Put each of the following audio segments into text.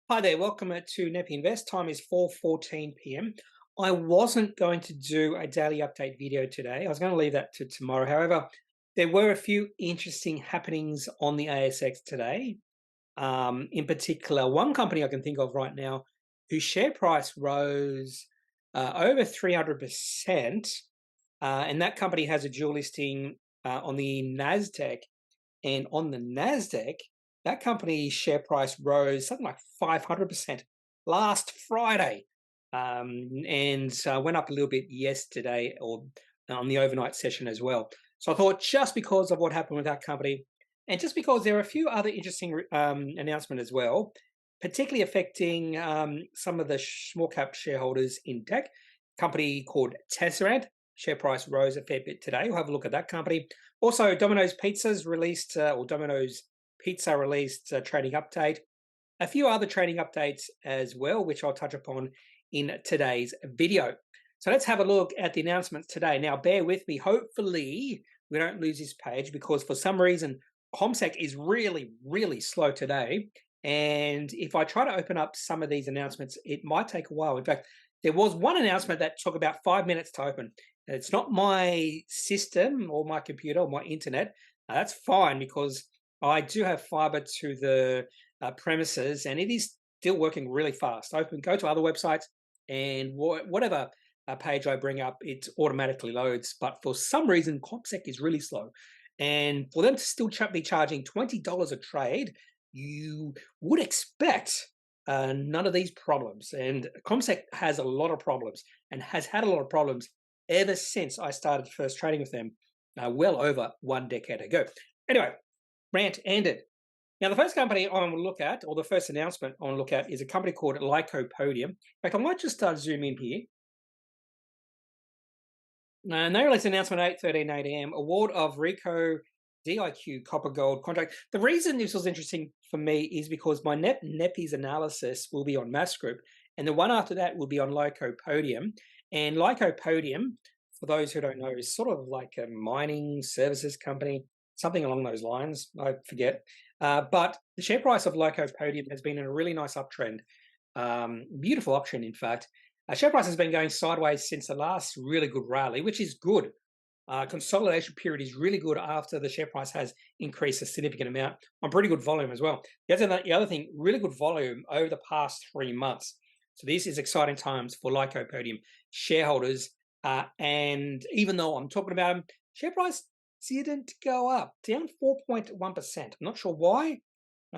Hi there, welcome to Kneppy Invest. Time is 4:14 p.m. I wasn't going to do a daily update video today. I was going to leave that to tomorrow. However, there were a few interesting happenings on the ASX today. In particular, one company I can think of right now whose share price rose over 300%, and that company has a dual listing on the NASDAQ. And on the NASDAQ, that company's share price rose something like 500% last Friday, and went up a little bit yesterday or on the overnight session as well. So I thought just because of what happened with that company, and just because there are a few other interesting announcements as well, particularly affecting some of the small cap shareholders in tech, company called Tesserent. Share price rose a fair bit today. We'll have a look at that company. Also, Domino's Pizza's released, or Domino's Pizza released a trading update. A few other trading updates as well, which I'll touch upon in today's video. So let's have a look at the announcements today. Now, bear with me. Hopefully, we don't lose this page because for some reason, CommSec is really, really slow today. And if I try to open up some of these announcements, it might take a while. In fact, there was one announcement that took about 5 minutes to open. It's not my system or my computer or my internet. That's fine because I do have fiber to the premises and it is still working really fast. Go to other websites and whatever page I bring up, it automatically loads. But for some reason, CommSec is really slow. And for them to still be charging $20 a trade, you would expect none of these problems. And CommSec has a lot of problems and has had a lot of problems ever since I started first trading with them well over 1 decade ago. Anyway, rant ended. Now, the first company I want to look at, or the first announcement I want to look at, is a company called Lycopodium. In fact, I might just zoom in here. And they released an announcement at 8:13 a.m. Award of Rico DIQ Copper Gold contract. The reason this was interesting for me is because my Kneppy's analysis will be on Mass Group, and the one after that will be on Lycopodium. And Lycopodium, for those who don't know, is sort of like a mining services company, something along those lines. I forget. But the share price of Lycopodium has been in a really nice uptrend, beautiful uptrend, in fact. Share price has been going sideways since the last really good rally, which is good. Consolidation period is really good after the share price has increased a significant amount on pretty good volume as well. The other thing, really good volume over the past 3 months. So this is exciting times for Lycopodium shareholders. And even though I'm talking about them, share price didn't go up, down 4.1%. I'm not sure why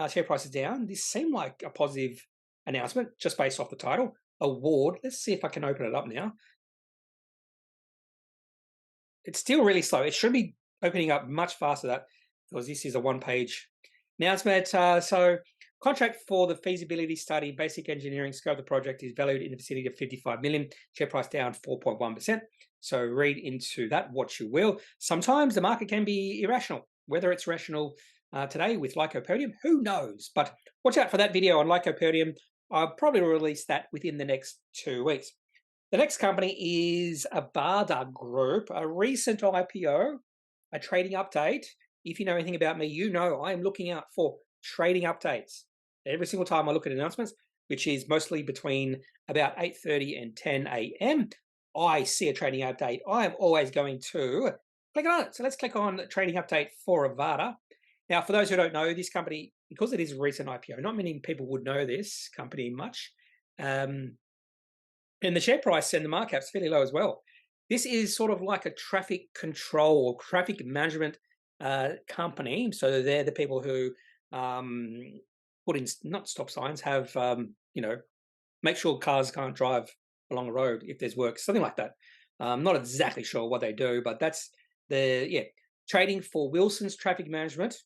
share price is down. This seemed like a positive announcement just based off the title. Award. Let's see if I can open it up now. It's still really slow. It should be opening up much faster that because this is a one-page announcement. So contract for the feasibility study, basic engineering scope of the project is valued in the vicinity of 55 million. Share price down 4.1%. So read into that what you will. Sometimes the market can be irrational. Whether it's rational today with Lycopodium, who knows? But watch out for that video on Lycopodium. I'll probably release that within the next 2 weeks. The next company is Avada Group, a recent IPO, a trading update. If you know anything about me, you know I am looking out for trading updates. Every single time I look at announcements, which is mostly between about 8:30 and 10 a.m., I see a trading update. I am always going to click on it. So let's click on trading update for Avada. Now, for those who don't know, this company, because it is a recent IPO, not many people would know this company much. And the share price and the market cap's fairly low as well. This is sort of like a traffic control or traffic management company. So they're the people who put in, not stop signs, have, make sure cars can't drive along the road if there's work, something like that. I'm not exactly sure what they do, but that's trading for Wilson's Traffic Management.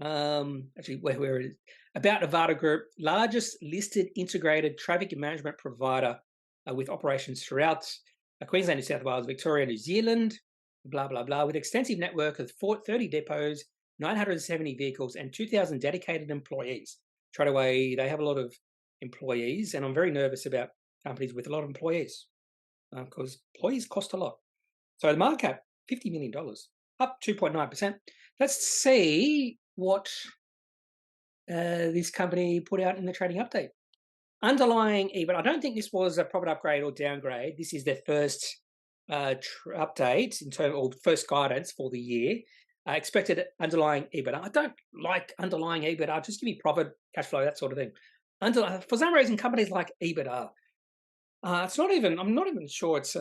Actually, where it is. About Avada Group, largest listed integrated traffic management provider with operations throughout Queensland, New South Wales, Victoria, New Zealand, blah, blah, blah, with extensive network of 30 depots, 970 vehicles, and 2,000 dedicated employees. Straight away, they have a lot of employees, and I'm very nervous about companies with a lot of employees because employees cost a lot. So the market cap, $50 million, up 2.9%. Let's see what this company put out in the trading update. Underlying EBIT, I don't think this was a profit upgrade or downgrade. This is their first update in terms, or first guidance for the year. Expected underlying EBITDA. I don't like underlying EBITDA. Just give me profit, cash flow, that sort of thing. For some reason, companies like EBITDA. It's not even. I'm not even sure it's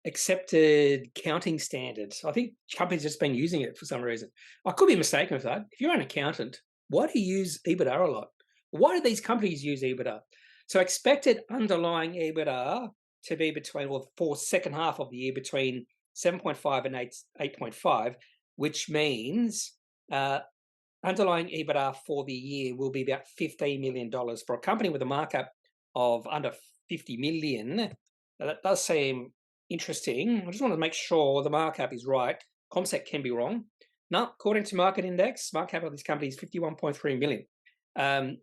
accepted counting standards. I think companies just been using it for some reason. I could be mistaken with that. If you're an accountant, why do you use EBITDA a lot? Why do these companies use EBITDA? So expected underlying EBITDA to be between, well, for second half of the year, between 7.5 and 8.5, which means underlying EBITDA for the year will be about $15 million. For a company with a markup of under 50 million, that does seem interesting. I just want to make sure the markup is right. ComSec can be wrong. No, according to Market Index, market cap of this company is 51.3 million.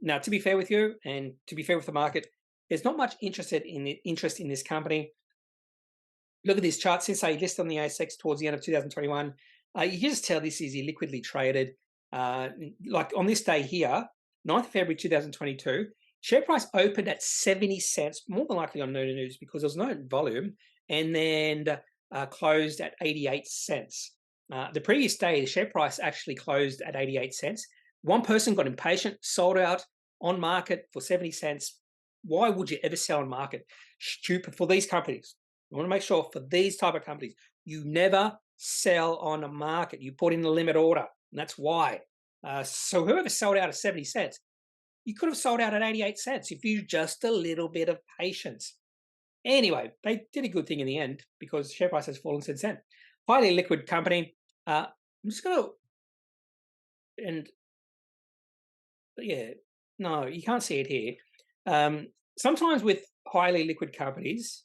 Now, to be fair with you, and to be fair with the market, there's not much interest in this company. Look at this chart. Since they listed on the ASX towards the end of 2021, you can just tell this is illiquidly traded. Like on this day here, 9th of February 2022, share price opened at 70 cents, more than likely on no news because there was no volume, and then closed at 88 cents. The previous day, the share price actually closed at 88 cents. One person got impatient, sold out on market for 70 cents. Why would you ever sell on market? Stupid. For these companies, I want to make sure for these type of companies, you never sell on a market. You put in the limit order, and that's why. So whoever sold out at 70 cents, you could have sold out at 88 cents if you just a little bit of patience. Anyway, they did a good thing in the end because share price has fallen since then. Highly liquid company. I'm just going to, and yeah, no, you can't see it here. Sometimes with highly liquid companies,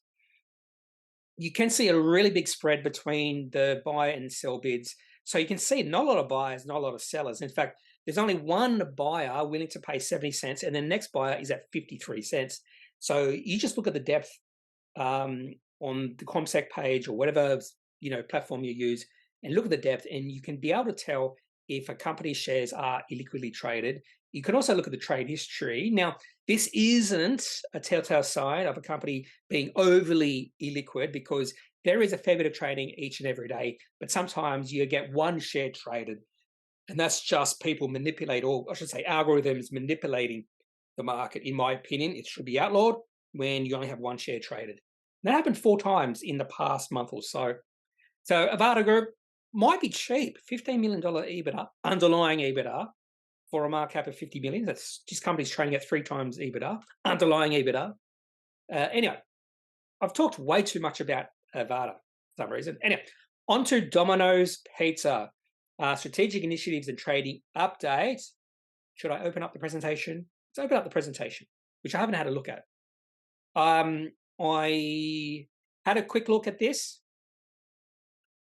you can see a really big spread between the buy and sell bids. So you can see not a lot of buyers, not a lot of sellers. In fact, there's only one buyer willing to pay 70 cents, and the next buyer is at 53 cents. So you just look at the depth on the ComSec page or whatever platform you use, and look at the depth, and you can be able to tell if a company's shares are illiquidly traded. You can also look at the trade history. Now, this isn't a telltale sign of a company being overly illiquid because there is a fair bit of trading each and every day, but sometimes you get one share traded, and that's just people manipulate, or I should say algorithms manipulating the market. In my opinion, it should be outlawed when you only have one share traded. That happened 4 times in the past month or so. So Avada Group might be cheap, $15 million EBITDA, underlying EBITDA, for a market cap of 50 million. That's this company's trading at 3 times EBITDA, underlying EBITDA. Anyway, I've talked way too much about Avada for some reason. Anyway, on to Dominos Pizza. Strategic initiatives and trading update. Should I open up the presentation? Let's open up the presentation, which I haven't had a look at. I had a quick look at this.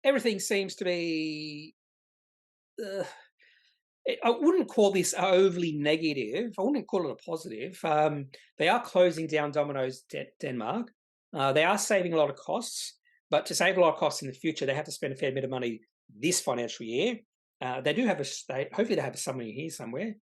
Everything seems to be... I wouldn't call this overly negative. I wouldn't call it a positive. They are closing down Domino's Denmark. They are saving a lot of costs, but to save a lot of costs in the future, they have to spend a fair bit of money this financial year. They do have hopefully they have a summary here somewhere.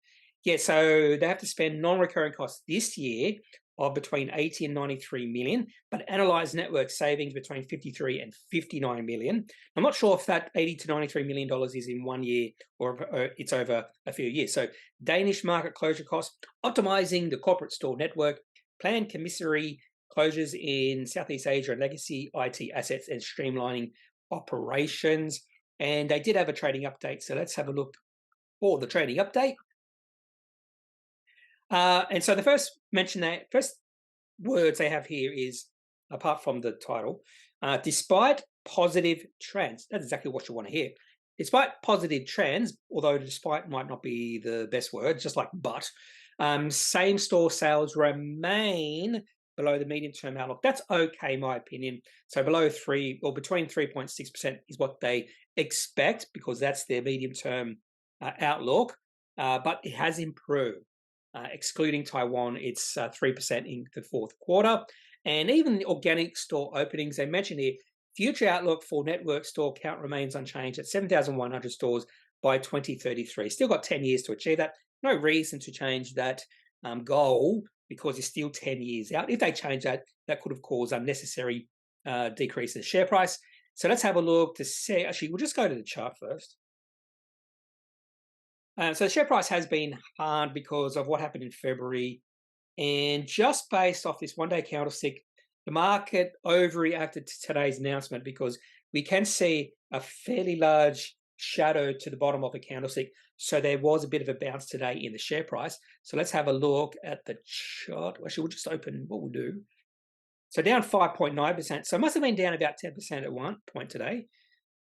Yeah, so they have to spend non-recurring costs this year of between 80 and 93 million, but analyzed network savings between 53 and 59 million. I'm not sure if that 80 to 93 million dollars is in 1 year or it's over a few years. So Danish market closure costs, optimizing the corporate store network, planned commissary closures in Southeast Asia and legacy IT assets, and streamlining operations. And they did have a trading update, so let's have a look for the trading update. And so the first words they have here is, apart from the title, despite positive trends. That's exactly what you want to hear. Despite positive trends, although despite might not be the best word, just like but, same-store sales remain below the medium-term outlook. That's okay, in my opinion. So below 3 or between 3.6% is what they expect because that's their medium-term outlook. But it has improved. Excluding Taiwan, it's 3% in the 4th quarter. And even the organic store openings, they mentioned here, future outlook for network store count remains unchanged at 7,100 stores by 2033. Still got 10 years to achieve that. no reason to change that goal because it's still 10 years out. If they change that, that could have caused unnecessary decrease in the share price. So let's have a look to see. Actually, we'll just go to the chart first. So the share price has been hard because of what happened in February. And just based off this one-day candlestick, the market overreacted to today's announcement because we can see a fairly large shadow to the bottom of the candlestick. So there was a bit of a bounce today in the share price. So let's have a look at the chart. Actually, we'll just open what we'll do. So down 5.9%. So it must have been down about 10% at one point today.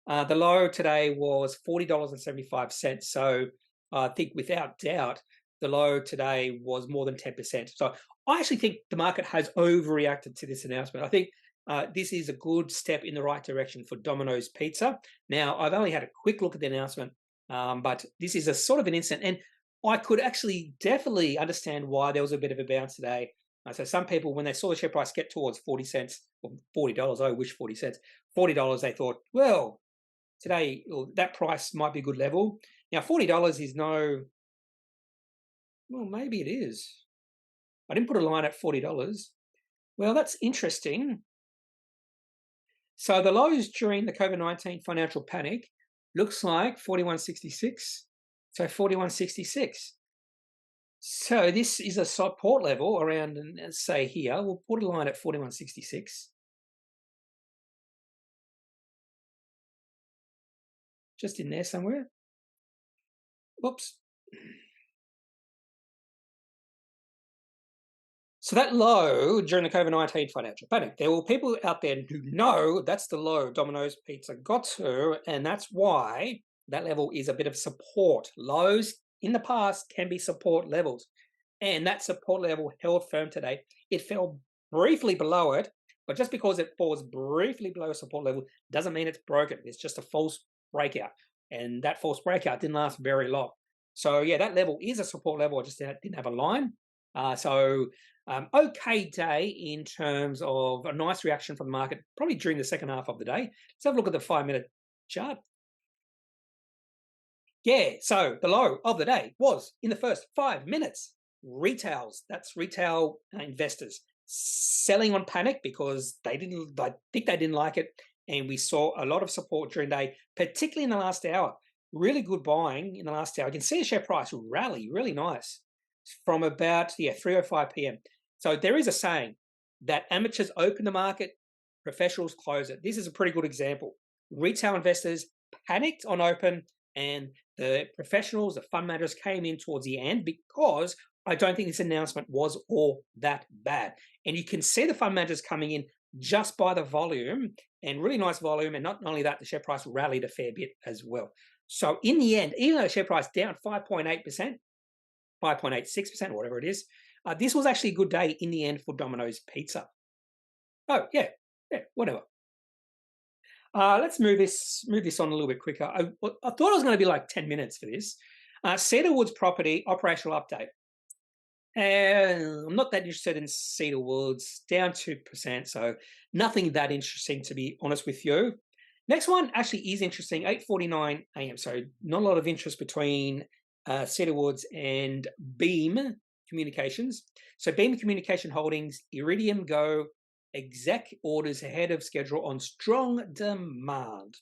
The low today was $40.75. So I think without doubt, the low today was more than 10%. So I actually think the market has overreacted to this announcement. I think this is a good step in the right direction for Domino's Pizza. Now, I've only had a quick look at the announcement, but this is a sort of an instant. And I could actually definitely understand why there was a bit of a bounce today. So some people, when they saw the share price get towards 40 cents, or $40, I wish 40 cents, $40, they thought, well, today that price might be a good level. Now, $40 is no, well, maybe it is. I didn't put a line at $40. Well, that's interesting. So the lows during the COVID-19 financial panic looks like 41.66. So 41.66. So this is a support level around, let's say here, we'll put a line at 41.66. Just in there somewhere. Whoops. So that low during the COVID-19 financial panic, there were people out there who know that's the low Domino's Pizza got to, and that's why that level is a bit of support. Lows in the past can be support levels, and that support level held firm today. It fell briefly below it, but just because it falls briefly below a support level doesn't mean it's broken. It's just a false breakout, and that false breakout didn't last very long. So yeah, that level is a support level. I just didn't have a line. Okay day in terms of a nice reaction from the market, probably during the second half of the day. Let's have a look at the 5-minute chart. Yeah, so the low of the day was in the first 5 minutes. Retails, that's retail investors selling on panic because I think they didn't like it. And we saw a lot of support during the day, particularly in the last hour. Really good buying in the last hour. You can see a share price rally, really nice, from about 3:05 p.m. So there is a saying that amateurs open the market, professionals close it. This is a pretty good example. Retail investors panicked on open, and the professionals, the fund managers, came in towards the end because I don't think this announcement was all that bad. And you can see the fund managers coming in just by the volume, and really nice volume. And not only that, the share price rallied a fair bit as well. So in the end, even though the share price down 5.8%, 5.86%, whatever it is, this was actually a good day in the end for Domino's Pizza. Oh, yeah, whatever. Let's move this on a little bit quicker. I thought it was going to be like 10 minutes for this. Cedar Woods property operational update. I'm not that interested in Cedar Woods, down 2%, so nothing that interesting, to be honest with you. Next one actually is interesting, 8:49 a.m. So not a lot of interest between Cedar Woods and Beam Communications. So Beam Communication Holdings, Iridium Go, exec orders ahead of schedule on strong demand.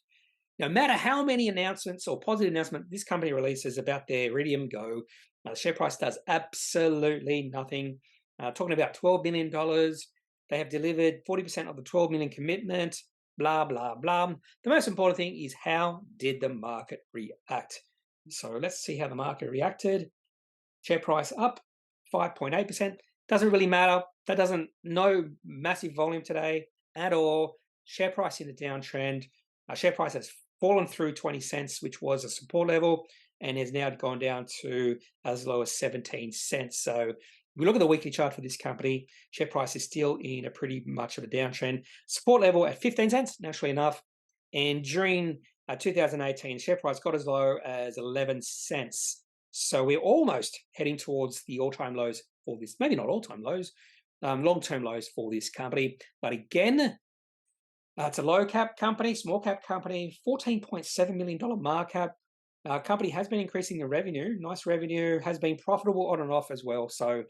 No matter how many announcements or positive announcements this company releases about their Iridium Go, the share price does absolutely nothing. Talking about $12 million, they have delivered 40% of the $12 million commitment, blah, blah, blah. The most important thing is, how did the market react? So let's see how the market reacted. Share price up 5.8%. Doesn't really matter. No massive volume today at all. Share price in a downtrend. Share price has fallen through 20 cents, which was a support level, and has now gone down to as low as 17 cents. So if we look at the weekly chart for this company, share price is still in a pretty much of a downtrend. Support level at 15 cents, naturally enough. And during 2018, share price got as low as 11 cents. So we're almost heading towards the all-time lows for this. Maybe not all-time lows, long-term lows for this company. But again, it's a low-cap company, small-cap company, $14.7 million market cap. Company has been increasing the revenue. Nice revenue, has been profitable on and off as well. So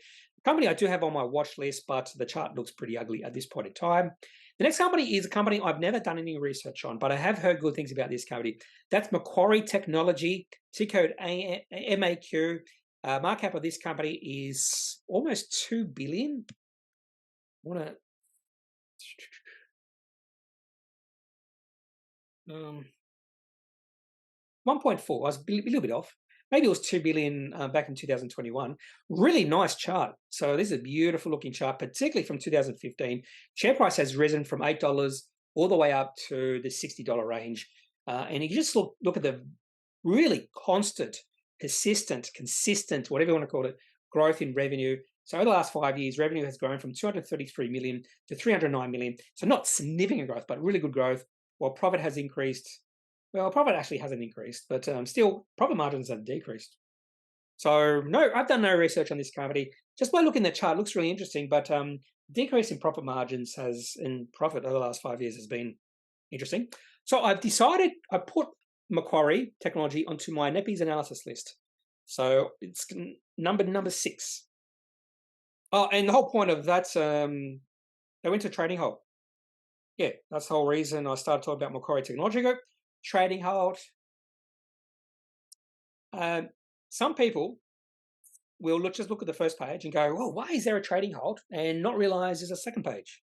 company I do have on my watch list, but the chart looks pretty ugly at this point in time. The next company is a company I've never done any research on, but I have heard good things about this company. That's Macquarie Technology, ticker code MAQ. Market cap of this company is almost 2 billion. I want to 1.4. I was a little bit off. Maybe it was 2 billion back in 2021. Really nice chart. So this is a beautiful looking chart, particularly from 2015. Share price has risen from $8 all the way up to the $60 range. And you just look at the really constant, persistent, consistent, whatever you want to call it, growth in revenue. So over the last 5 years, revenue has grown from 233 million to 309 million. So not significant growth, but really good growth. While profit has increased. Well, profit actually hasn't increased, but still profit margins have decreased. So no, I've done no research on this company. Just by looking at the chart, it looks really interesting, but decrease in profit margins in profit over the last 5 years has been interesting. So I've decided, I put Macquarie Technology onto my Kneppy's analysis list. So it's number 6. Oh, and the whole point of that, they went to trading halt. Yeah, that's the whole reason I started talking about Macquarie Technology Group. Trading halt. Some people will just look at the first page and go, "Oh, why is there a trading halt?" and not realize there's a second page.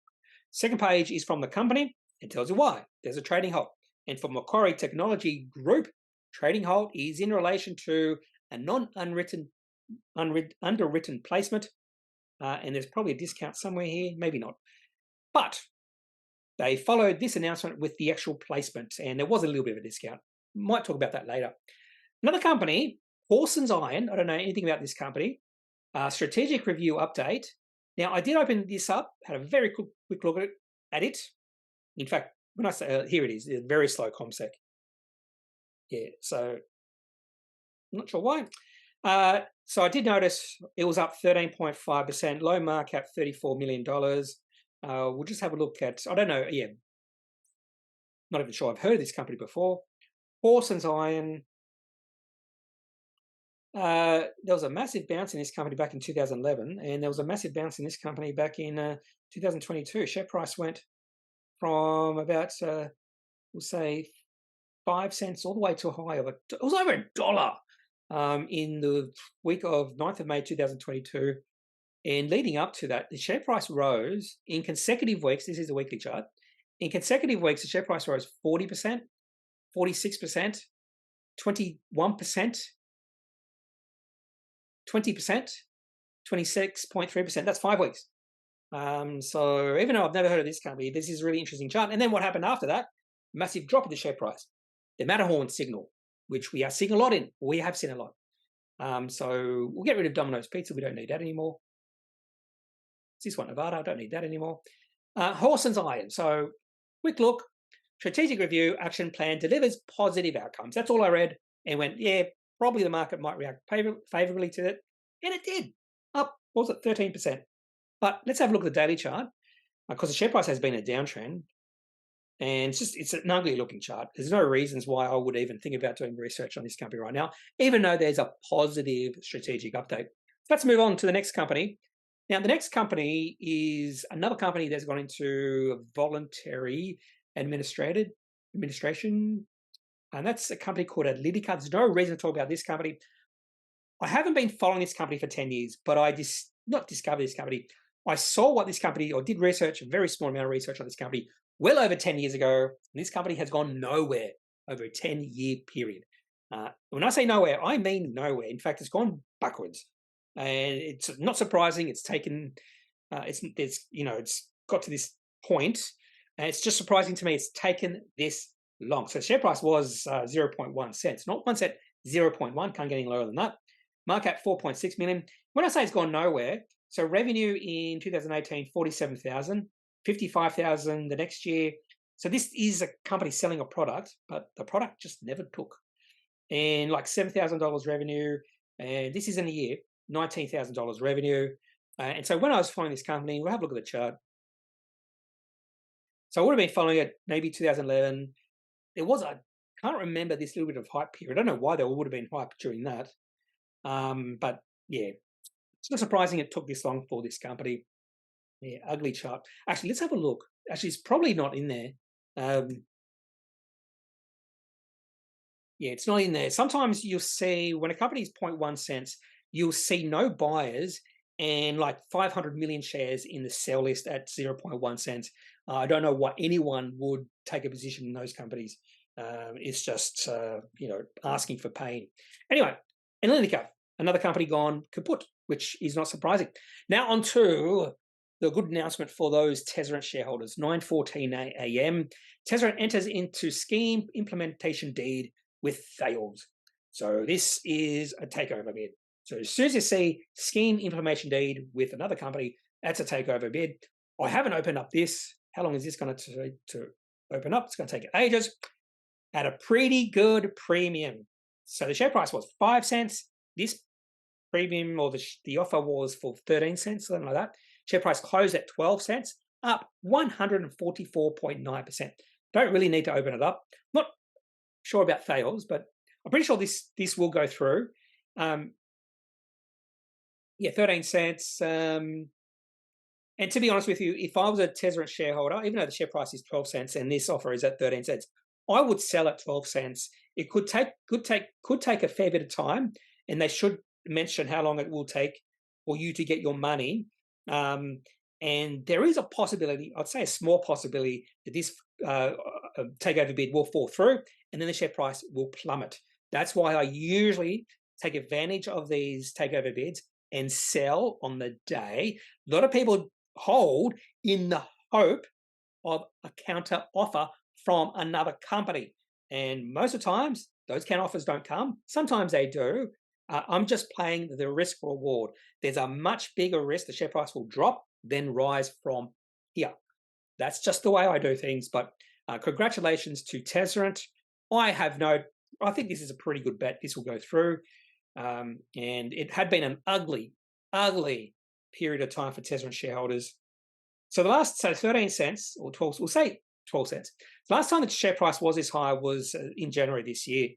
Second page is from the company. It tells you why there's a trading halt. And for Macquarie Technology Group, trading halt is in relation to a underwritten placement, and there's probably a discount somewhere here, maybe not, but they followed this announcement with the actual placement, and there was a little bit of a discount. Might talk about that later. Another company, Hawsons Iron. I don't know anything about this company. Strategic review update. Now, I did open this up, had a very quick look at it. In fact, when I say here it is, it's very slow ComSec. Yeah, so I'm not sure why. So I did notice it was up 13.5%, low market cap $34 million. We'll just have a look at, I don't know, yeah, not even sure I've heard of this company before. Hawsons Iron. There was a massive bounce in this company back in 2011, and there was a massive bounce in this company back in 2022. Share price went from about, we'll say, 5 cents all the way to a high of it was over $1 in the week of 9th of May 2022. And leading up to that, the share price rose in consecutive weeks. This is a weekly chart. In consecutive weeks, the share price rose 40%, 46%, 21%, 20%, 26.3%. That's 5 weeks. So even though I've never heard of this company, this is a really interesting chart. And then what happened after that? Massive drop in the share price. The Matterhorn signal, which we are seeing a lot in. We have seen a lot. So we'll get rid of Dominos Pizza. We don't need that anymore. This one, Avada, I don't need that anymore. Hawsons Iron. So quick look, strategic review, action plan, delivers positive outcomes. That's all I read and went, yeah, probably the market might react favorably to it. And it did. Up, what was it, 13%. But let's have a look at the daily chart because the share price has been a downtrend. And it's an ugly looking chart. There's no reasons why I would even think about doing research on this company right now, even though there's a positive strategic update. Let's move on to the next company. Now, the next company is another company that's gone into voluntary administration, and that's a company called Analytica. There's no reason to talk about this company. I haven't been following this company for 10 years, but I not discovered this company. I saw what this company, or did research, a very small amount of research on this company, well over 10 years ago. And this company has gone nowhere over a 10-year period. When I say nowhere, I mean nowhere. In fact, it's gone backwards. And it's not surprising. It's taken, it's got to this point, and it's just surprising to me. It's taken this long. So the share price was 0.1 cents, not 1 cent, 0.1. Can't get any lower than that. Market cap 4.6 million. When I say it's gone nowhere, so revenue in 2018 47,000, 55,000 the next year. So this is a company selling a product, but the product just never took. And like $7,000 revenue, and this is in a year. $19,000 revenue. And so when I was following this company, we'll have a look at the chart. So I would have been following it maybe 2011. There was a can't remember this little bit of hype period. I don't know why there would have been hype during that. But yeah, it's not surprising it took this long for this company. Yeah, ugly chart. Actually, let's have a look. Actually, it's probably not in there. Yeah, it's not in there. Sometimes you'll see when a company is 0.1 cents, you'll see no buyers and like 500 million shares in the sell list at 0.1 cents. I don't know why anyone would take a position in those companies. It's just, asking for pain. Anyway, Analytica, another company gone kaput, which is not surprising. Now on to the good announcement for those Tesserent shareholders. 9:14 a.m. Tesserent enters into scheme implementation deed with Thales. So this is a takeover bid. So as soon as you see scheme implementation deed with another company, that's a takeover bid. I haven't opened up this. How long is this going to open up? It's going to take ages. At a pretty good premium. So the share price was 5 cents. This premium or the offer was for 13 cents, something like that. Share price closed at 12 cents, up 144.9%. Don't really need to open it up. Not sure about Thales, but I'm pretty sure this will go through. 13 cents. And to be honest with you, if I was a Tesserent shareholder, even though the share price is 12 cents and this offer is at 13 cents, I would sell at 12 cents. It could take a fair bit of time, and they should mention how long it will take for you to get your money. And there is a possibility, I'd say a small possibility, that this takeover bid will fall through, and then the share price will plummet. That's why I usually take advantage of these takeover bids and sell on the day. A lot of people hold in the hope of a counter offer from another company. And most of the times, those counter offers don't come. Sometimes they do. I'm just playing the risk reward. There's a much bigger risk the share price will drop than rise from here. That's just the way I do things. But congratulations to Tesserent. I think this is a pretty good bet. This will go through. And it had been an ugly period of time for Tesserent shareholders. So 13 cents or 12, we'll say 12 cents. The last time the share price was this high was in January this year.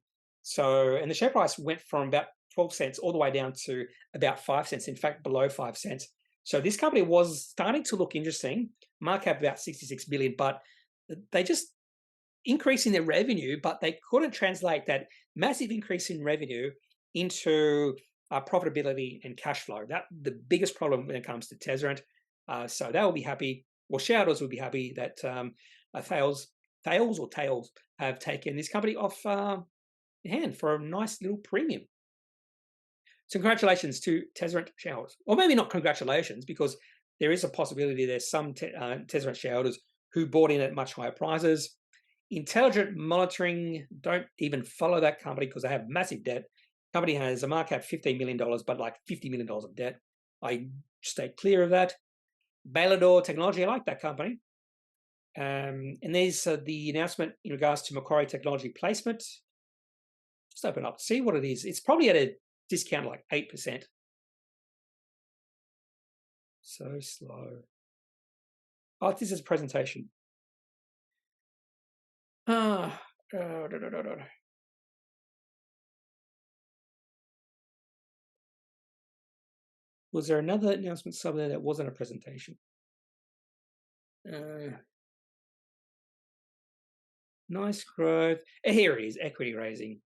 And the share price went from about 12 cents all the way down to about 5 cents, in fact, below 5 cents. So this company was starting to look interesting, market cap about 66 billion, but they just increasing their revenue, but they couldn't translate that massive increase in revenue into profitability and cash flow. That's the biggest problem when it comes to Tesserent. So they will be happy, or shareholders will be happy that Thales have taken this company off hand for a nice little premium. So congratulations to Tesserent shareholders. Or maybe not congratulations, because there is a possibility there's some Tesserent shareholders who bought in at much higher prices. Intelligent Monitoring, don't even follow that company because they have massive debt. Company has a market cap $15 million, but like $50 million of debt. I stay clear of that. Balador Technology, I like that company. And there's the announcement in regards to Macquarie Technology placement. Just open up, see what it is. It's probably at a discount like 8%. So slow. Oh, this is a presentation. Was there another announcement somewhere that wasn't a presentation? Nice growth. Here it is, equity raising.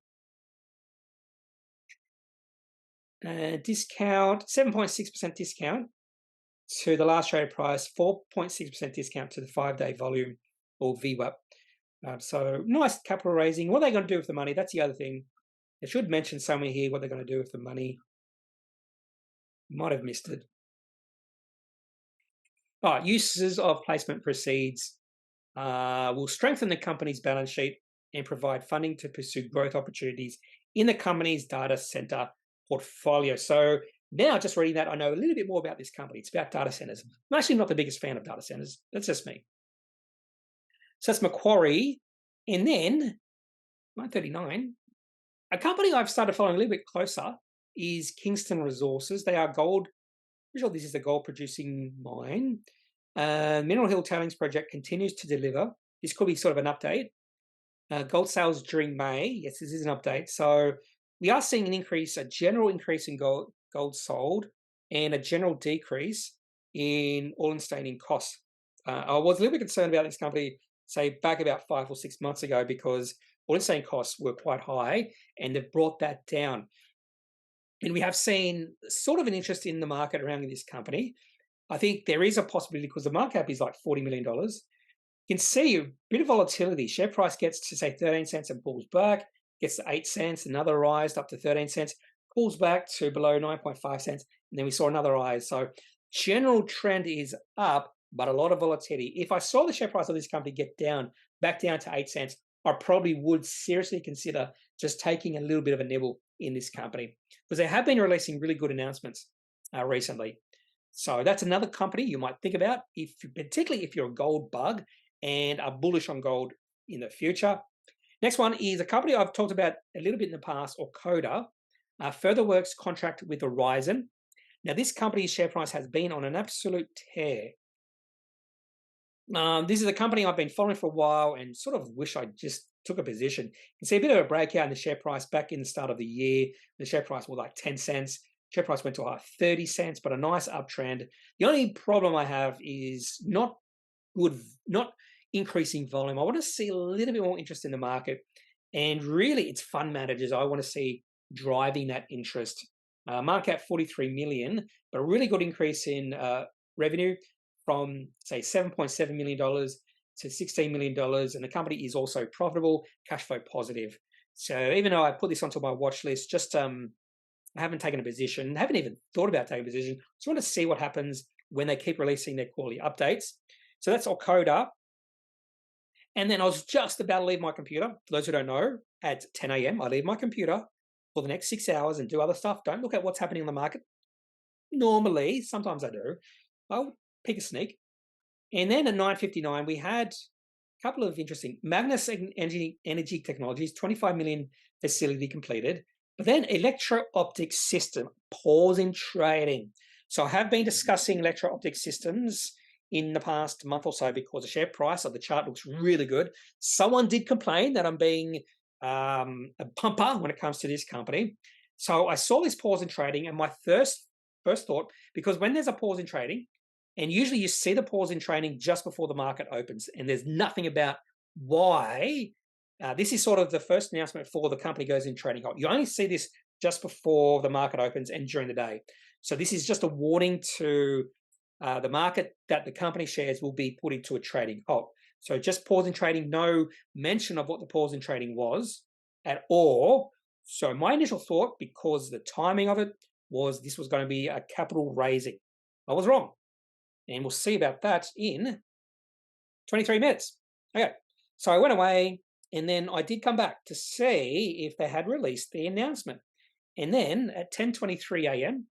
Discount, 7.6% discount to the last trade price, 4.6% discount to the 5-day volume or VWAP. So nice capital raising. What are they going to do with the money? That's the other thing. They should mention somewhere here what they're going to do with the money. Might have missed it. Uses of placement proceeds will strengthen the company's balance sheet and provide funding to pursue growth opportunities in the company's data center portfolio. So now, just reading that, I know a little bit more about this company. It's about data centers. I'm actually not the biggest fan of data centers. That's just me. So that's Macquarie. And then, 9:39, a company I've started following a little bit closer is Kingston Resources. They are gold. I'm sure this is a gold producing mine. Mineral Hill Tailings Project continues to deliver. This could be sort of an update. Gold sales during May. Yes, this is an update. So we are seeing an increase, a general increase in gold sold, and a general decrease in all-in sustaining costs. I was a little bit concerned about this company, say back about 5 or 6 months ago, because all-in sustaining costs were quite high, and they've brought that down. And we have seen sort of an interest in the market around this company. I think there is a possibility because the market cap is like $40 million. You can see a bit of volatility. Share price gets to say 13 cents and pulls back, gets to 8 cents, another rise up to 13 cents, pulls back to below 9.5 cents, and then we saw another rise. So general trend is up, but a lot of volatility. If I saw the share price of this company get back down to 8 cents, I probably would seriously consider just taking a little bit of a nibble in this company because they have been releasing really good announcements recently. So that's another company you might think about, particularly if you're a gold bug and are bullish on gold in the future. Next one is a company I've talked about a little bit in the past, Orcoda, further works contract with Horizon. Now, this company's share price has been on an absolute tear. This is a company I've been following for a while and sort of wish I just took a position. You can see a bit of a breakout in the share price back in the start of the year. The share price was like 10 cents. Share price went to like 30 cents, but a nice uptrend. The only problem I have is not increasing volume. I want to see a little bit more interest in the market. And really, it's fund managers I want to see driving that interest. Market cap 43 million, but a really good increase in revenue from, say, $7.7 million to $16 million. And the company is also profitable, cash flow positive. So even though I put this onto my watch list, just I haven't taken a position, haven't even thought about taking a position. Just want to see what happens when they keep releasing their quarterly updates. So that's Orcoda. And then I was just about to leave my computer. For those who don't know, at 10 a.m., I leave my computer for the next 6 hours and do other stuff. Don't look at what's happening in the market. Normally, sometimes I do. I'll pick a sneak. And then at 9:59, we had a couple of interesting. Magnus Energy Technologies, 25 million facility completed. But then electro-optic system, pause in trading. So I have been discussing electro-optic systems in the past month or so because the share price of the chart looks really good. Someone did complain that I'm being a pumper when it comes to this company. So I saw this pause in trading, and my first thought, because when there's a pause in trading, and usually you see the pause in trading just before the market opens, and there's nothing about why. This is sort of the first announcement before the company goes in trading halt. You only see this just before the market opens and during the day. So this is just a warning to the market that the company shares will be put into a trading halt. So just pause in trading, no mention of what the pause in trading was at all. So my initial thought, because the timing of it was this was going to be a capital raising. I was wrong. And we'll see about that in 23 minutes. Okay, so I went away, and then I did come back to see if they had released the announcement. And then at 10:23 a.m.,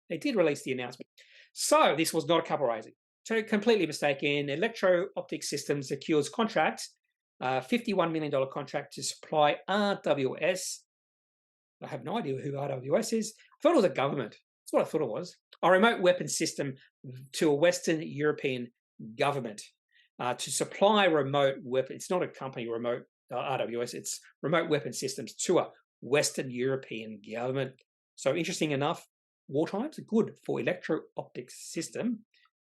they did release the announcement. So this was not a capital raising. So completely mistaken. Electro-Optic Systems secures contract, $51 million contract to supply RWS. I have no idea who RWS is. I thought it was a government. That's what I thought it was. A remote weapon system to a Western European government to supply remote weapons. It's not a company, remote RWS. It's remote weapon systems to a Western European government. So interesting enough, war times are good for electro-optic system.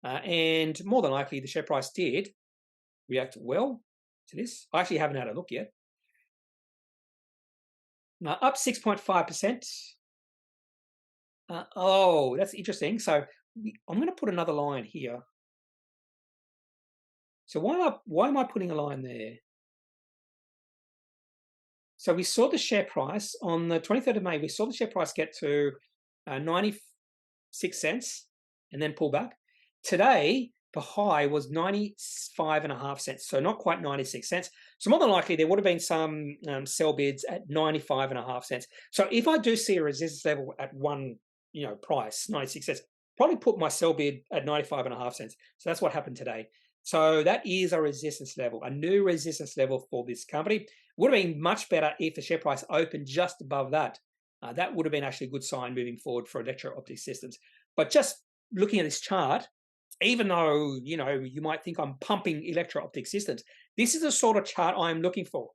And more than likely, the share price did react well to this. I actually haven't had a look yet. Up 6.5%. Oh, that's interesting. So I'm going to put another line here. So why am I putting a line there? So we saw the share price on the 23rd of May. We saw the share price get to 96 cents and then pull back. Today, the high was 95.5 cents, so not quite 96 cents. So more than likely, there would have been some sell bids at 95.5 cents. So if I do see a resistance level at one price, 96 cents, probably put my sell bid at 95.5 cents. So that's what happened today. So that is a resistance level, a new resistance level for this company. Would have been much better if the share price opened just above that. That would have been actually a good sign moving forward for electro-optic systems. But just looking at this chart, even though you might think I'm pumping electro-optic systems, this is the sort of chart I'm looking for.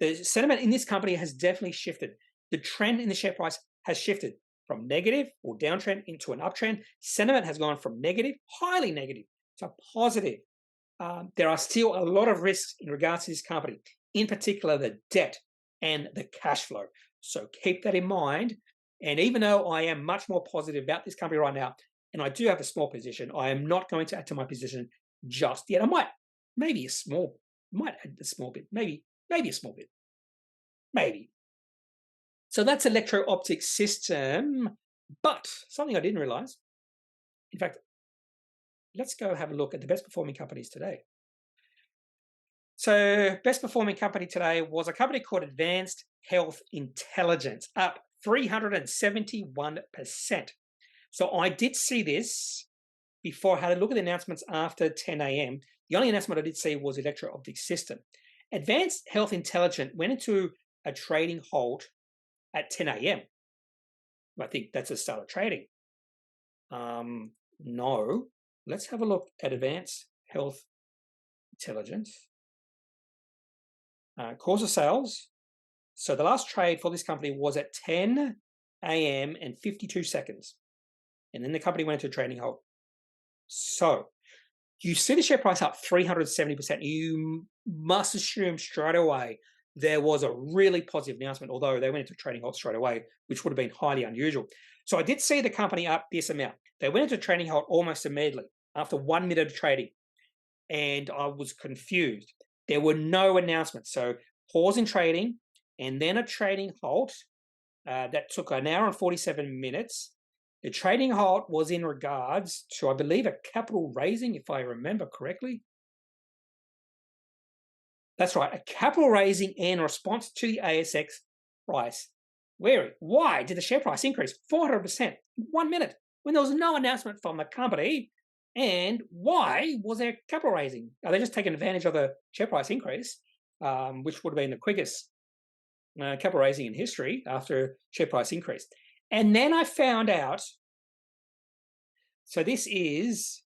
The sentiment in this company has definitely shifted. The trend in the share price has shifted from negative or downtrend into an uptrend. Sentiment has gone from negative, highly negative, to positive. There are still a lot of risks in regards to this company, in particular the debt and the cash flow. So keep that in mind. And even though I am much more positive about this company right now, and I do have a small position, I am not going to add to my position just yet. I might, maybe a small, might add a small bit, maybe a small bit, maybe. So that's electro-optic system. But something I didn't realize, in fact, let's go have a look at the best performing companies today. So best performing company today was a company called Advanced Health Intelligence, up 371%. So I did see this before I had a look at the announcements after 10 a.m. The only announcement I did see was electro-optic system. Advanced Health Intelligence went into a trading halt at 10 a.m. I think that's a start of trading. No. Let's have a look at Advanced Health Intelligence. Course of sales. So the last trade for this company was at 10 a.m. and 52 seconds. And then the company went into a trading halt. So you see the share price up 370%. You must assume straight away there was a really positive announcement, although they went into trading halt straight away, which would have been highly unusual. So I did see the company up this amount. They went into trading halt almost immediately after 1 minute of trading, and I was confused. There were no announcements. So pause in trading and then a trading halt that took an hour and 47 minutes. The trading halt was in regards to, I believe, a capital raising, if I remember correctly. That's right, a capital raising in response to the ASX price. Why did the share price increase 400% in 1 minute when there was no announcement from the company? And why was there capital raising? Are they just taking advantage of the share price increase, which would have been the quickest capital raising in history after share price increase? And then I found out, so this is,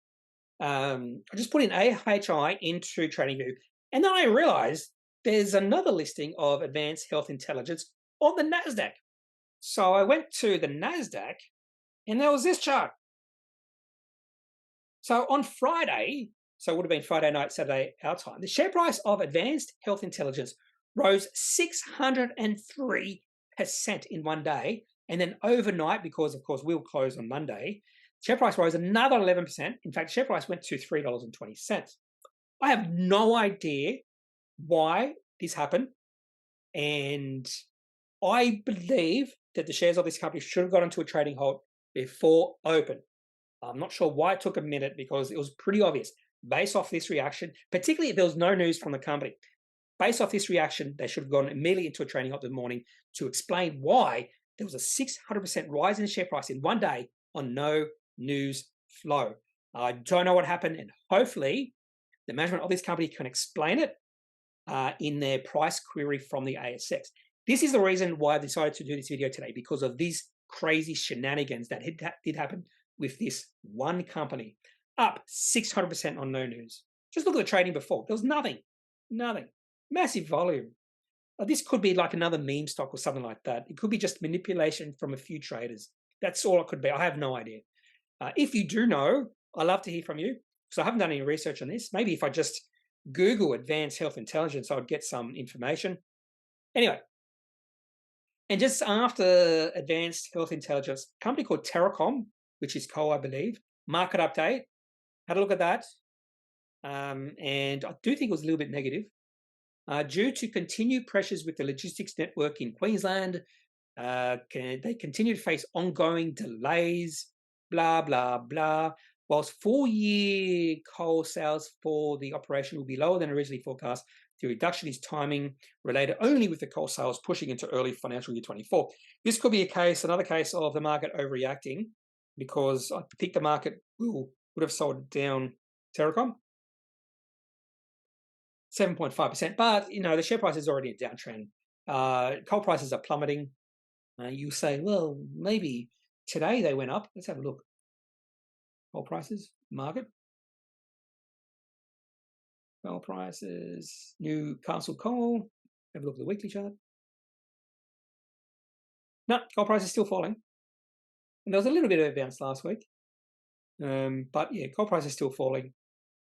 I just put in AHI into TradingView, and then I realized there's another listing of Advanced Health Intelligence on the NASDAQ. So I went to the NASDAQ, and there was this chart. So on Friday, so it would have been Friday night, Saturday, our time, the share price of Advanced Health Intelligence rose 603% in 1 day. And then overnight, because of course we'll close on Monday, share price rose another 11%. In fact, share price went to $3.20. I have no idea why this happened. And I believe that the shares of this company should have got into a trading halt before open. I'm not sure why it took a minute, because it was pretty obvious. Based off this reaction, particularly if there was no news from the company, based off this reaction, they should have gone immediately into a trading halt in the morning to explain why there was a 600% rise in the share price in 1 day on no news flow. I don't know what happened, and hopefully the management of this company can explain it in their price query from the ASX. This is the reason why I decided to do this video today, because of these crazy shenanigans that did happen with this one company, up 600% on no news. Just look at the trading before. There was nothing. Massive volume. This could be like another meme stock or something like that. It could be just manipulation from a few traders. That's all it could be. I have no idea. If you do know, I'd love to hear from you, because I haven't done any research on this. Maybe if I just Google Advanced Health Intelligence, I would get some information. Anyway, and just after Advanced Health Intelligence, a company called Terracom, which is coal, I believe, market update, had a look at that. And I do think it was a little bit negative. Due to continued pressures with the logistics network in Queensland, they continue to face ongoing delays, blah, blah, blah. Whilst 4-year coal sales for the operation will be lower than originally forecast, the reduction is timing related only with the coal sales pushing into early financial year 24. This could be another case of the market overreacting, because I think the market would have sold down Terracom 7.5%, but the share price is already a downtrend. Coal prices are plummeting. You say, well, maybe today they went up. Let's have a look. Coal prices, market. Coal prices, Newcastle coal. Have a look at the weekly chart. No, gold price is still falling. And there was a little bit of a bounce last week. But yeah, gold price is still falling.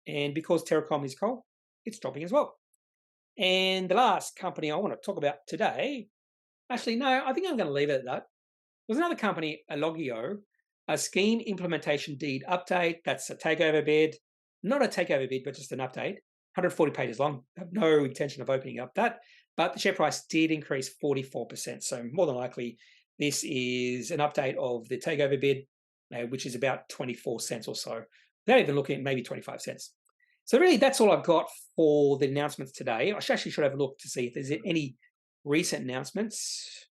And because Terracom is coal, it's dropping as well. And the last company I want to talk about today, actually, no, I think I'm going to leave it at that. There's another company, Alloggio, a scheme implementation deed update. That's a takeover bid. Not a takeover bid, but just an update. 140 pages long. I have no intention of opening up that. But the share price did increase 44%. So more than likely, this is an update of the takeover bid, which is about 24 cents or so. Without even looking at maybe 25 cents. So really, that's all I've got for the announcements today. I actually should have a look to see if there's any recent announcements.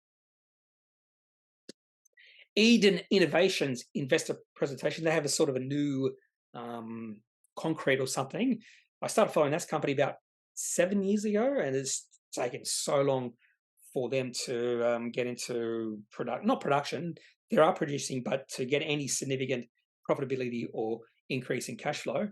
Eden Innovations investor presentation. They have a sort of a new concrete or something. I started following this company about 7 years ago, and it's taken so long for them to get into not production. They are producing, but to get any significant profitability or increase in cash flow.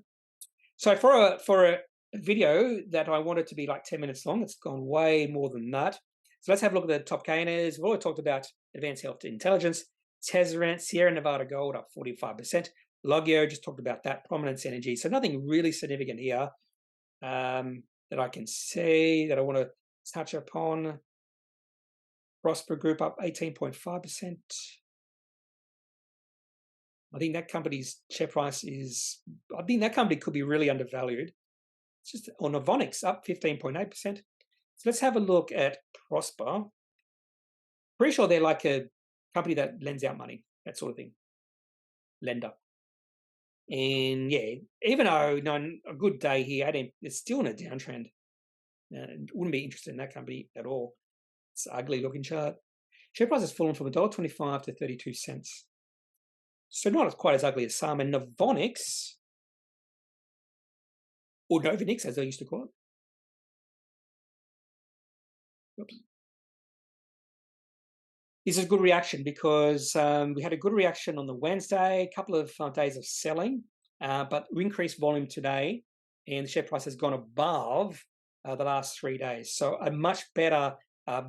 So for a video that I wanted to be like 10 minutes long, it's gone way more than that. So let's have a look at the top gainers. We've already talked about Advanced Health Intelligence, Tesserent, Sierra Nevada Gold up 45%. Alloggio, just talked about that. Prominence Energy. So nothing really significant here that I can see that I want to touch upon. Prosper Group up 18.5%. I think that company's share price is, I think that company could be really undervalued. It's just on Novonix up 15.8%. So let's have a look at Prosper. Pretty sure they're like a company that lends out money, that sort of thing. Lender. And yeah, even though a good day here, it's still in a downtrend. Wouldn't be interested in that company at all. It's an ugly looking chart. Share price has fallen from $1.25 to 32 cents. So not quite as ugly as some. And Novonix, or Novonix as they used to call it. Oops. This is a good reaction because we had a good reaction on the Wednesday, a couple of days of selling, but increased volume today, and the share price has gone above the last 3 days. So a much better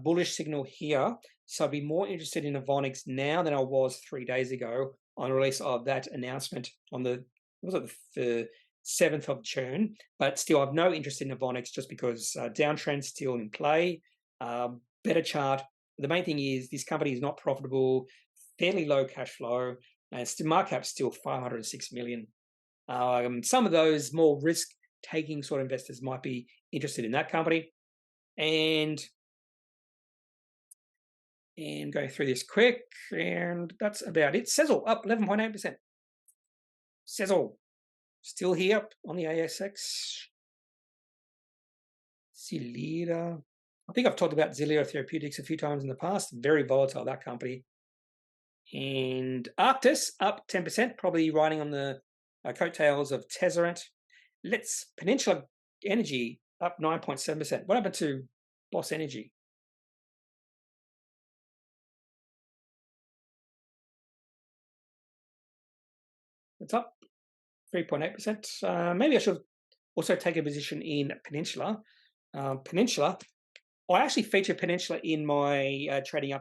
bullish signal here. So I'd be more interested in Novonix now than I was 3 days ago on the release of that announcement on the 7th of June. But still, I've no interest in Novonix just because downtrend still in play, better chart. The main thing is this company is not profitable, fairly low cash flow, and market cap still 506 million. Some of those more risk-taking sort of investors might be interested in that company. And going through this quick, and that's about it. Sezzle up 11.8%. Sezzle still here on the ASX. Zilira. I think I've talked about Zilira Therapeutics a few times in the past. Very volatile, that company. And Arctis up 10%, probably riding on the coattails of Tesserent. Peninsula Energy up 9.7%. What happened to Boss Energy? It's up 3.8%. Maybe I should also take a position in Peninsula. Peninsula. I actually featured Peninsula in my trading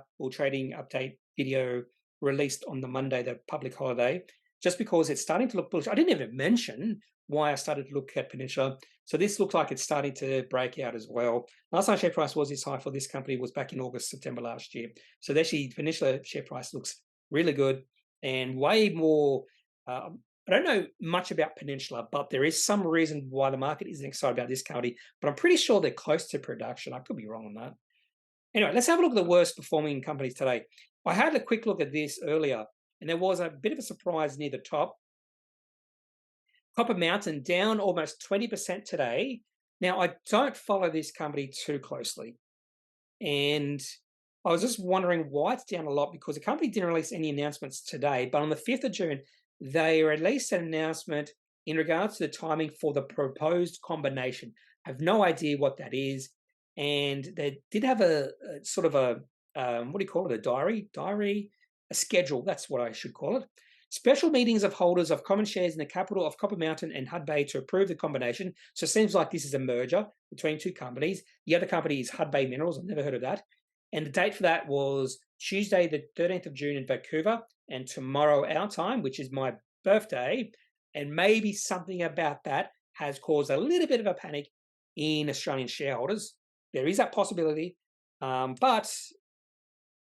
update video released on the Monday, the public holiday, just because it's starting to look bullish. I didn't even mention why I started to look at Peninsula. So this looks like it's starting to break out as well. Last time share price was this high for this company was back in August, September last year. So actually Peninsula share price looks really good and way more. I don't know much about Peninsula, but there is some reason why the market isn't excited about this company. But I'm pretty sure they're close to production. I could be wrong on that. Anyway, let's have a look at the worst performing companies today. I had a quick look at this earlier, and there was a bit of a surprise near the top. Copper Mountain down almost 20% today. Now, I don't follow this company too closely. And I was just wondering why it's down a lot because the company didn't release any announcements today. But on the 5th of June, they released an announcement in regards to the timing for the proposed combination. I have no idea what that is. And they did have a sort of a, what do you call it, a diary, a schedule. That's what I should call it. Special meetings of holders of common shares in the capital of Copper Mountain and Hud Bay to approve the combination. So it seems like this is a merger between two companies. The other company is Hud Bay Minerals. I've never heard of that. And the date for that was Tuesday, the 13th of June in Vancouver, and tomorrow our time, which is my birthday. And maybe something about that has caused a little bit of a panic in Australian shareholders. There is that possibility, but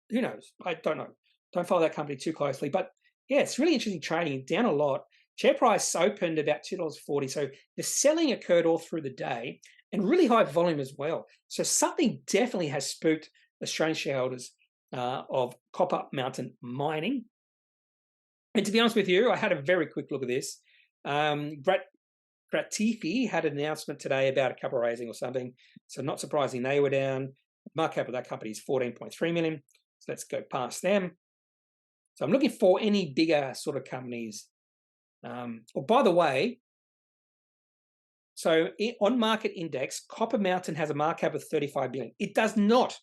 who knows? I don't know. Don't follow that company too closely. But yeah, it's really interesting trading, down a lot. Share price opened about $2.40. So the selling occurred all through the day and really high volume as well. So something definitely has spooked Australian shareholders of Copper Mountain Mining. And to be honest with you, I had a very quick look at this. Gratifi had an announcement today about a capital raising or something. So not surprising, they were down. Market cap of that company is 14.3 million. So let's go past them. So I'm looking for any bigger sort of companies. By the way, so on market index, Copper Mountain has a market cap of 35 billion. It does not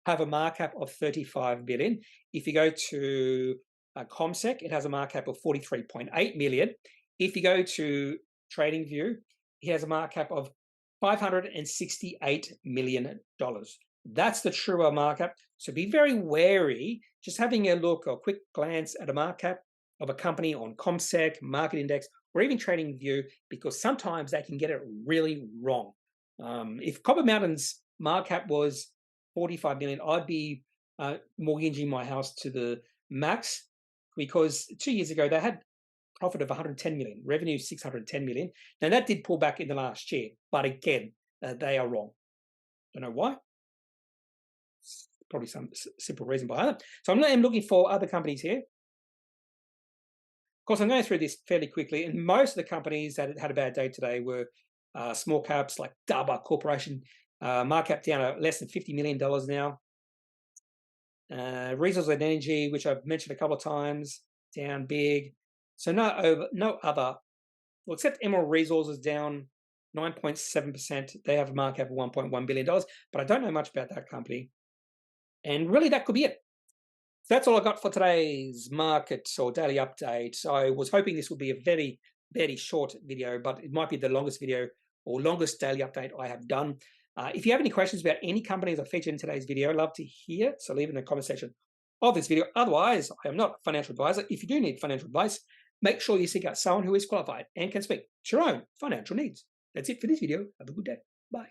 have a market cap of 35 billion. If you go to ComSec, it has a market cap of 43.8 million. If you go to TradingView, it has a market cap of $568 million. That's the truer market cap. So be very wary, just having a look or a quick glance at a market cap of a company on ComSec, Market Index, or even TradingView, because sometimes they can get it really wrong. If Copper Mountain's market cap was 45 million, I'd be mortgaging my house to the max, because 2 years ago they had profit of 110 million, revenue 610 million. Now that did pull back in the last year, but again, they are wrong. Don't know why. Probably some simple reason behind it. So I'm looking for other companies here. Of course, I'm going through this fairly quickly, and most of the companies that had a bad day today were small caps like Daba Corporation, market cap down at less than $50 million now. Resources and Energy, which I've mentioned a couple of times, down big. So no other, well, except Emerald Resources down 9.7%. They have a market cap of $1.1 billion, but I don't know much about that company. And really, that could be it. So that's all I got for today's market or daily update. So I was hoping this would be a very, very short video, but it might be the longest video or longest daily update I have done. If you have any questions about any companies I featured in today's video, I'd love to hear it. So leave it in the comment section of this video. Otherwise, I am not a financial advisor. If you do need financial advice, make sure you seek out someone who is qualified and can speak to your own financial needs. That's it for this video. Have a good day. Bye.